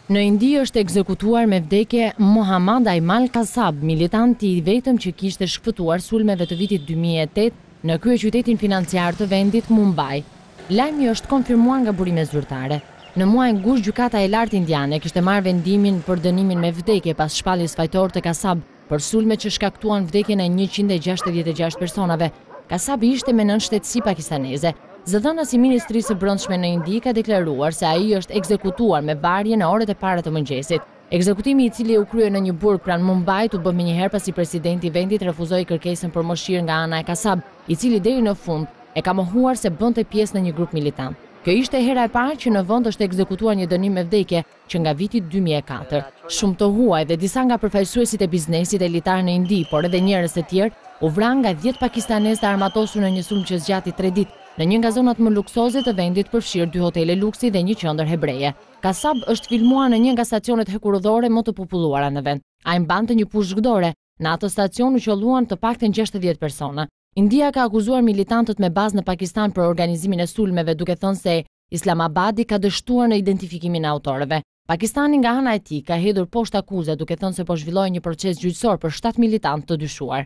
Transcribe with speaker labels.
Speaker 1: Në Indi është ekzekutuar me vdekje Mohammad Aimal Kasab, militanti i vetëm që kishte shkëputuar sulmeve të vitit 2008 në kryeqytetin financiar të vendit Mumbai. Lajmi është konfirmuar nga burime zyrtare. Në muajin gusht, gjykata e lartë indiane kishte marrë vendimin për dënimin me vdekje pas shpalljes fajtor të Kasab për sulme që shkaktuan vdekjen e 166 personave. Kasab ishte me nënshtetësi pakistaneze. Zëdhënës i Ministrisë së Brendshme në Indi ka deklaruar se ai është ekzekutuar me varje në orët e para të mëngjesit. Ekzekutimi, i cili u krye në një burg pranë Mumbait, u bë më njëherë pasi presidenti i vendit refuzoi kërkesën për mëshirë nga ana e Kasab, i cili deri në fund e ka mohuar se bënte pjesë në një grup militant. Kjo ishte hera e parë që në vend është ekzekutuar një dënim me vdekje që nga viti 2004. Shumë të huaj dhe disa nga përfaqësuesit e biznesit elitar në Indi, por edhe njerëz të tjerë, u vranë nga 10 pakistanezë të armatosur në një sulm që zgjati 3 ditë në një nga zonat më luksoze të vendit, përfshirë 2 hotele luksi dhe një qendër hebreje. Kasab është filmuar në një nga stacionet hekurudhore më të populluara në vend. Ai mbante një pushë zgdore. Në atë stacion u qelluan të paktën 60 persona. India ka akuzuar militantët me bazë në Pakistan për organizimin e sulmeve, duke thënë se Islamabadi ka dështuar në identifikimin e autorëve. Pakistani nga ana e tij ka hedhur poshtë akuza, duke thënë se po zhvilloi një proces gjyqësor për 7 militantë të dyshuar.